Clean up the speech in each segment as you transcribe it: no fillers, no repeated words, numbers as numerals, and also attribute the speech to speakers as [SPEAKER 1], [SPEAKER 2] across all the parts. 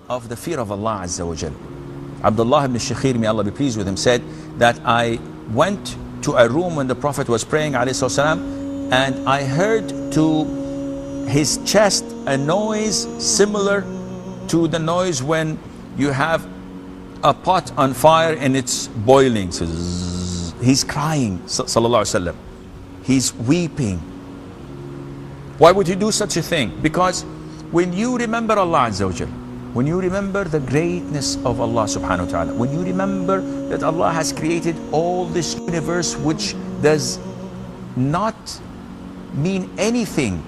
[SPEAKER 1] of the fear of Allah Azza wa Jal. Abdullah ibn Shakhir, may Allah be pleased with him, said that I went to a room when the Prophet was praying ﷺ, and I heard to his chest a noise similar to the noise when you have a pot on fire and it's boiling. So he's crying, sallallahu alaihi wasallam. He's weeping. Why would he do such a thing? Because when you remember Allah Azza wa Jal, when you remember the greatness of Allah subhanahu wa ta'ala, when you remember that Allah has created all this universe which does not mean anything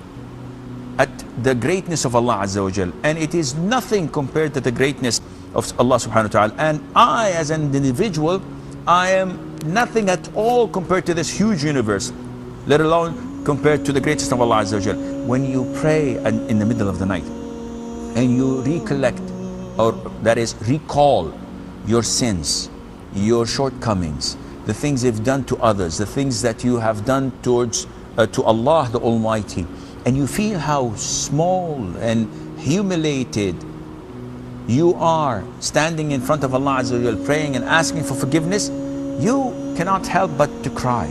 [SPEAKER 1] at the greatness of Allah Azza wa Jal, and it is nothing compared to the greatness of Allah subhanahu wa ta'ala, and I as an individual, I am nothing at all compared to this huge universe, let alone compared to the greatest of Allah Azza wa Jal. When you pray in the middle of the night and you recollect, or that is recall your sins, your shortcomings, the things you've done to others, the things that you have done towards to Allah the Almighty, and you feel how small and humiliated you are standing in front of Allah Azza wa Jal, praying and asking for forgiveness, you cannot help but to cry.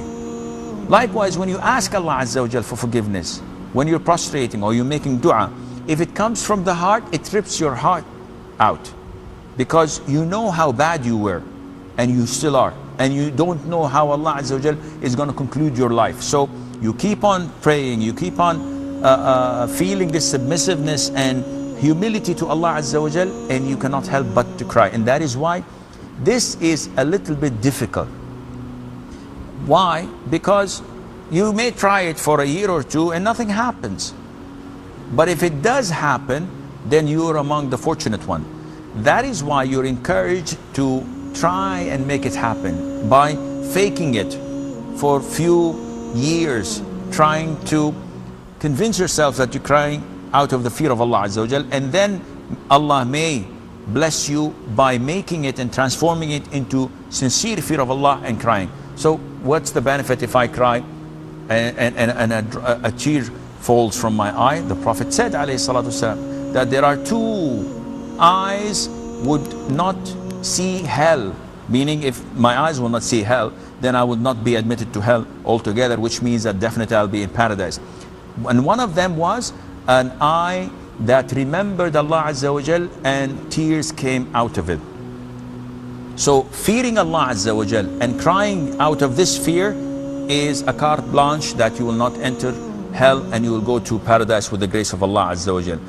[SPEAKER 1] Likewise, when you ask Allah Azza wa Jal for forgiveness, when you're prostrating or you're making dua, if it comes from the heart, it rips your heart out, because you know how bad you were, and you still are, and you don't know how Allah Azza wa Jal is going to conclude your life. So you keep on praying, you keep on feeling this submissiveness and humility to Allah Azza wa Jal, and you cannot help but to cry. And that is why this is a little bit difficult. Why? Because you may try it for a year or two and nothing happens. But if it does happen, then you are among the fortunate one. That is why you're encouraged to try and make it happen by faking it for few years, trying to convince yourself that you're crying out of the fear of Allah Azza wa Jal, and then Allah may bless you by making it and transforming it into sincere fear of Allah and crying. So what's the benefit if I cry and a tear falls from my eye? The Prophet said alayhi salatu wasalam, that there are two eyes would not see hell, meaning if my eyes will not see hell, then I would not be admitted to hell altogether, which means that definitely I'll be in paradise. And one of them was an eye that remembered Allah Azza wa Jal and tears came out of it. So fearing Allah Azza wa Jal and crying out of this fear is a carte blanche that you will not enter hell and you will go to paradise with the grace of Allah Azza wa Jal.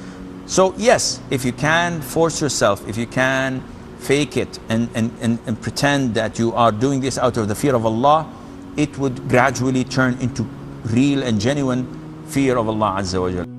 [SPEAKER 1] So yes, if you can force yourself, if you can fake it and pretend that you are doing this out of the fear of Allah, it would gradually turn into real and genuine fear of Allah Azza wa Jal.